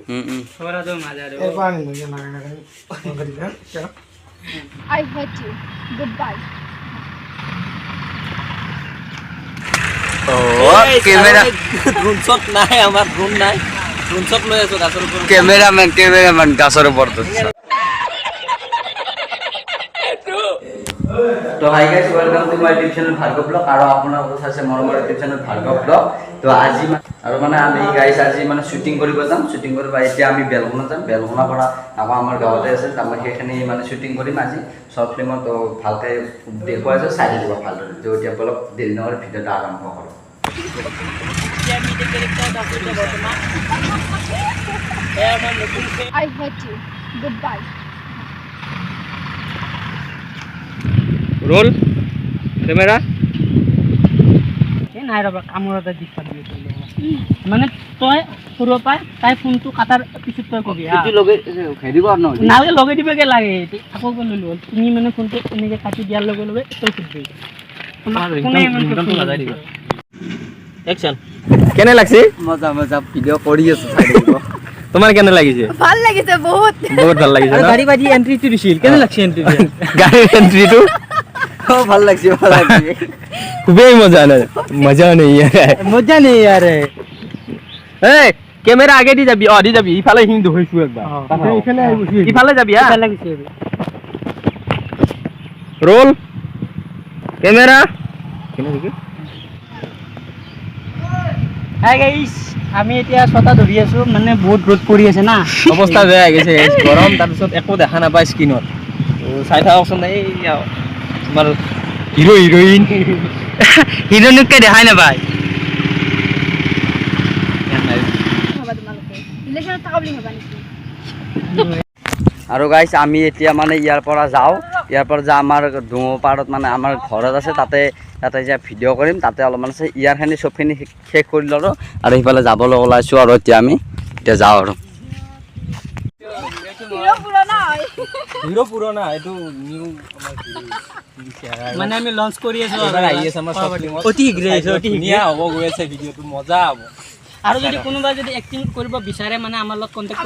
थोड़ा दो मजा रे ए पानी में ये ना क्या I hate you. Goodbye. Camera drone shot নাই আমার ড্রোন নাই ড্রোন শট লৈ আছো গাছৰ ওপৰত कैमरामैन गाছৰ ওপৰত तो hi guys welcome to my YouTube channel Bhargav blog আৰু আপোনাৰ কথা আছে মৰমৰ यूट्यूब चैनल भार्गव ब्लॉग তো আজি আৰু মানে আমি গাইস আজি মানে শুটিং কৰিব যাম শুটিং কৰিব এতিয়া আমি বেলগুনা যাম বেলগুনা পৰা আমাৰ গাঁৱতে আছে আমি সেইখানে মানে শুটিং কৰিম আজি শৰ্ট ফিল্মত তো ভালকৈ দেখুৱাইছো চাই দিব ভালদৰে তো এতিয়া অলপ দেৰি নহ'লে ভিডিঅ'টো আৰম্ভ কৰোঁ I hate you. Goodbye. Roll camera ए নাই ৰবা কামৰতে দিছা মানে তই পুরো পায় তাই ফোনটো কাটার পিছত তই কবি ইটো লগে খেদিব ন নালে লগে দিবকে লাগে আকৌ কোন ললো তুমি মানে ফোনটো এনেকে কাটি দিয়াৰ লগে লগে তই খুদবি তোমার কোনে ইনকামটো লগাই দিব অ্যাকশন কেনে লাগছে মজা মজা ভিডিঅ' কৰি আছো চাই দিব তোমাৰ কেনে লাগিছে ভাল লাগিছে বহুত ভাল লাগিছে আৰু গাড়ী বাজি এন্ট্ৰিটো দিছিল কেনে লাগছে এন্ট্ৰি গাড়ীৰ এন্ট্ৰিটো ভাল লাগছে খুবই মজা নেই यार ए कैमरा आगे দি যাবি ইফালে হিন্দু হইছু একবার ইফালে আইবছি ইফালে যাবি ইফালে গিছে রোল ক্যামেরা কেনে দেখি হাই গাইস আমি এতিয়া ছটা ধৰি আছো মানে বহুত ৰ'দ পৰি আছে না অৱস্থা বেয়া হৈ গৈছে গৰম তাৰ পিছত একো দেখা নাপায় স্ক্ৰিনত চাই থাকচোন এই তোমাৰ হিৰোইন হিৰোইনকে দেখাই নাপায় আৰু গাইস আমি এতিয়া মানে ইয়াৰ পৰা যাওঁ ইয়াৰ পৰা যা আমাৰ ডুঙপাৰত মানে আমাৰ ঘৰত আছে তাতে যে ভিডিঅ' কৰিম তাতে অলপমান আছে ইয়াৰখিনি চবখিনি শেষ কৰি ল'লোঁ আৰু সিফালে যাবলৈ ওলাইছোঁ আৰু এতিয়া আমি এতিয়া যাওঁ আৰু হিৰো পুৰণা এইটো নিউ মানে আমি লঞ্চ কৰি আছো আহি আছে আমাৰ অতি গ্ৰেট অতি ধুনীয়া হ'ব গৈ আছে ভিডিঅ'টো মজা হ'ব আৰু যদি কোনোবা যদি এক্টিং কৰিব বিচাৰে মানে আমাৰ লগত কন্টাক্ট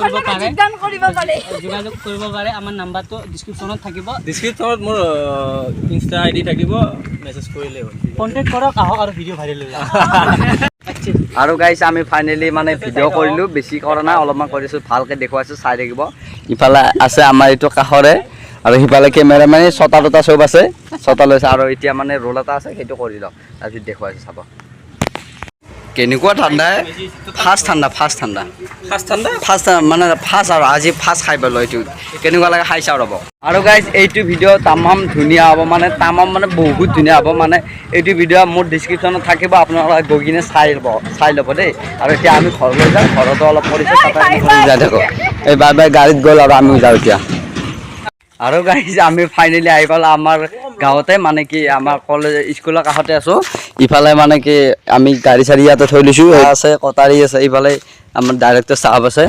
কৰিব পাৰে যোগাযোগ কৰিব পাৰে আমাৰ নাম্বাৰটো ডেসক্ৰিপচনত থাকিব ডেসক্ৰিপচনত মোৰ ইনষ্টা আইডি থাকিব মেছেজ কৰিলে হ'ল কন্টাক্ট কৰক আহক আৰু ভিডিঅ' ভাইৰেল হৈ যাব আৰু গাইস আমি ফাইনেলি মানে ভিডিঅ' কৰিলোঁ বেছি কৰা নাই অলপমান কৰিছোঁ ভালকৈ দেখুৱাইছোঁ চাই থাকিব ইফালে আছে আমাৰ এইটো কাষৰে আৰু সিফালে কেমেৰামেন ছটা চব আছে ছটা লৈছে আৰু এতিয়া মানে ৰোল এটা আছে সেইটো কৰি লওঁ তাৰপিছত দেখুৱাইছোঁ চাব কেনেকুৱা ঠাণ্ডা ফাৰ্ষ্ট ঠাণ্ডা মানে ফাৰ্ষ্ট আৰু আজি ফাৰ্ষ্ট খাই পেলো এইটো কেনেকুৱা লাগে খাই চাওঁ ৰ'ব আৰু গাইজ এইটো ভিডিঅ' তামাম ধুনীয়া হ'ব মানে বহুত ধুনীয়া হ'ব মানে এইটো ভিডিঅ' মোৰ ডিছক্ৰিপশ্যনত থাকিব আপোনালোকে গৈ কিনে চাই ল'ব দেই আৰু এতিয়া আমি ঘৰলৈ যাওঁ ঘৰতো অলপ কৰিছোঁ যাই থাকোঁ এই বাই গাড়ীত গ'ল আৰু আমিও যাওঁ এতিয়া আৰু গাইজ আমি ফাইনেলি আহি পালোঁ আমাৰ গাঁৱতে মানে কি আমাৰ কলেজ স্কুলৰ কাষতে আছোঁ ইফালে মানে কি আমি গাড়ী চাৰি ইয়াতে থৈ লৈছোঁ আছে কটাৰী আছে ইফালে আমাৰ ডাইৰেক্টৰ চাহাব আছে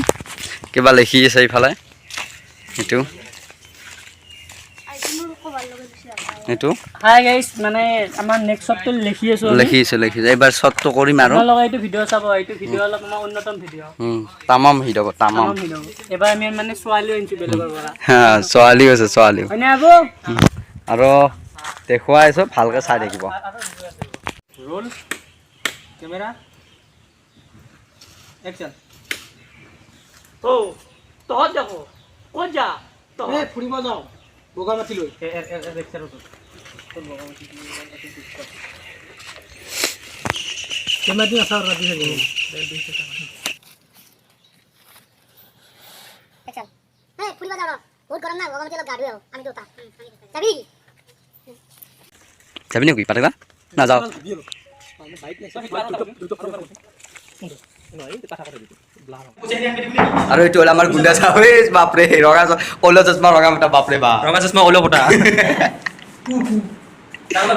কিবা লিখি আছে ইফালে এইটো হাই গাইস মানে আমাৰ নেক্সট শ্বটটো লিখিছে এইবাৰ শ্বটটো কৰিম আৰু আপোনালোকে এইটো ভিডিঅ' চাব এইটো ভিডিঅ' অলপ আমাৰ উন্নতম ভিডিঅ' তামাম হিট হ'ব তামাম এবাৰ আমি মানে ছোৱালীও আনিছোঁ বেলেগৰ পৰা ছোৱালীও আছে হয়নে আবু আৰু দেখুৱাই আছোঁ ভালকৈ চাই থাকিব रोल कैमरा एक्शन ओ तो देखो कौन जा तो ए फुरिमा जाओ बोगामाती लई एक्शन तो बोगामाती कैमरा दिन असर राती है एक्शन ए फुरिमा जाओ बहुत गरम ना बोगामाती लग गाड़ी हो আমি তোতা যাবি নাকি পাতিবা না যাও আৰু এইটো হ'ল আমাৰ গুণ্ডা চাহ বাপৰে ৰঙা ক'লো চশমা ৰঙা মোটা বাপৰে বা ৰঙা চশমা ওলো ফটা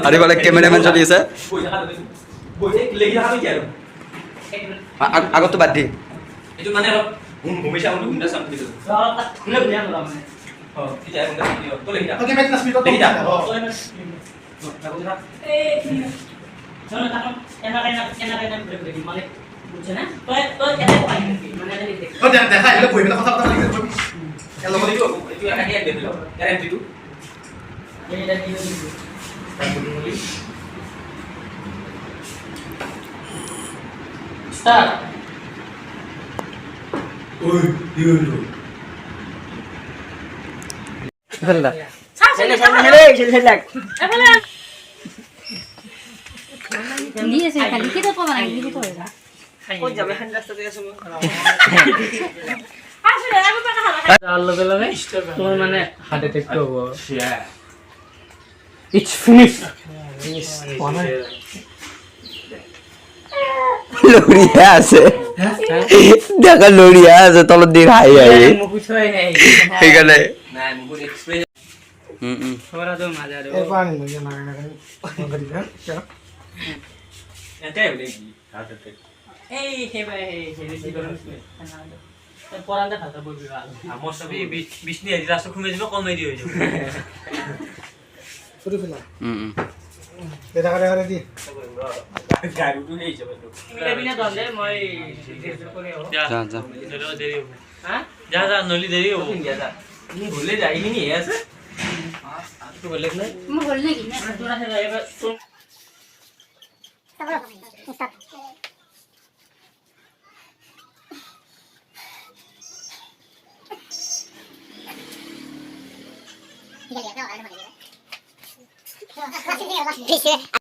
আৰু বেলেগ কেমেৰামেন চলি আছে আগতো বাদ দি এইটো মানে ঘুমিছা গুণ্ডা চাম দিছো খুলে বুঝা না মানে এটা গুণ্ডা দিও তো লেখিটা ওকে মেট না স্পিড লেখিটা চলো থাকো এনা মানে বুঝছ না তই তই কেনে পাই মানে এটা দেখ ও দেখা এলে বই পেলা কথা কথা লাগি যাবি এর লগত দিও এইটো এটা দিয়ে দিলো গ্যারান্টিটো এইটা দিয়ে দিবি স্টার্ট ওই দিও দিও ফেললা নিয়েছে খালি কি তো পাবা না কি তো হইরা কই যাবে হান রাস্তা থেকে শুনো আসলে আমি পাকা হালা আল্লাহ বেলা তোমার মানে হার্ট অ্যাটাক তো হবে ইটস ফিনিশ লড়িয়া আছে দেখা লড়িয়া আছে তলত দিয়ে হাই হাই মুখ ছয় নাই সেইকাৰণে না মুকুট এক্সপ্রেস তোরা তো মজা রে এ পানি লাগে না না করি না কেন এটাই বলে কি হার্ট অ্যাটাক এই হে ভাই হে রে করুন পরান্দা খাতা বলবি ভালো আমার সবই বিষ্ণু আজ রাস্তা ঘুমে যাব কমেডি হয়ে যাবে শুরু ফেলা হুম এটা করে দি গাড়ি উঠে এই যাবে তো এটা বিনা দলে মই ডিসকাস করে ও যা যা যা চলো দেরি হবে হ্যাঁ যা যা নলি দেরি হবে যা তুমি ভুলে যাইনি নি আছে তো বলে না মই হল নাকি না তোরা হে এবার শুন Stop.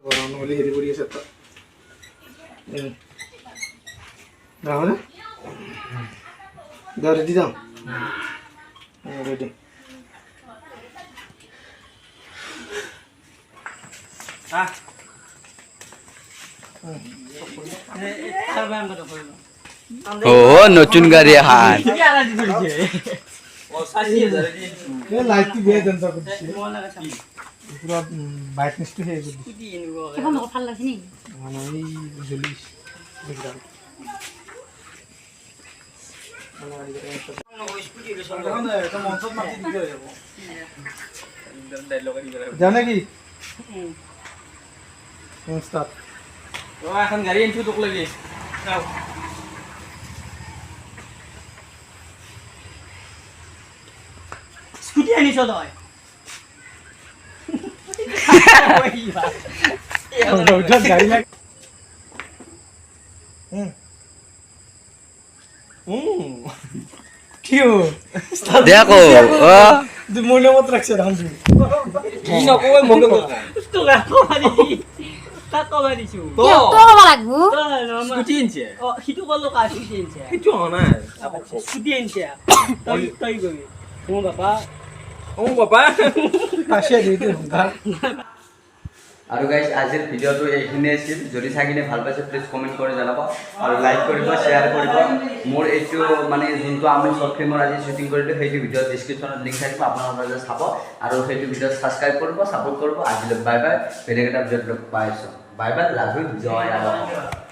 বরং বলি হেরি পড়ি আছে তো দাও না দাও রেডি দাও রেডি সারবা আমরা তো করব ও নতুন গাড়ি হান কি আর আজি ধরিছে ও 80000 দিয়ে এ লাইট কি দিয়ে দেন তো করছি মন লাগা সামনে পুরো বাইক নিস্ট হয়ে গেল কুটি নিব এখন মোক ভাল লাগছে নি মানে এই জলিস দেখলাম জানে কি স্টার্ট ও এখন গাড়ি এন্ট্রি তোক লাগি যাও স্কুটি আনিছ তই গাড়ি লাগ কিউ দেখো ও তুই মনে মত রাখছে রাম তুই কি নকই মনে কর তো রাখো মারি কাকো মারিছো তো তো কব লাগবো স্কুটি ইনছে ও হিটু কলো কা স্কুটি আনছে কিছু না স্কুটি আনছে তই তই গবি ও বাবা ও বাবা কাশে দিতে গাল আৰু গাইজ আজিৰ ভিডিঅ'টো এইখিনিয়ে আছিল যদি চাই কিনে ভাল পাইছে প্লিজ কমেণ্ট কৰি জনাব আৰু লাইক কৰিব শ্বেয়াৰ কৰিব মোৰ এইটো মানে যোনটো আমি শ্বৰ্ট ফিল্মৰ আজি শ্বুটিং কৰিলোঁ সেইটো ভিডিঅ' ডিছক্ৰিপশ্যনত লিংক থাকিব আপোনালোকে চাব আৰু সেইটো ভিডিঅ' ছাবস্ক্ৰাইব কৰিব ছাপোৰ্ট কৰিব আজিলৈ বাই বাই বেলেগ এটা ভিডিঅ'ত লগ পাইছোঁ bye bye love you Jay Alam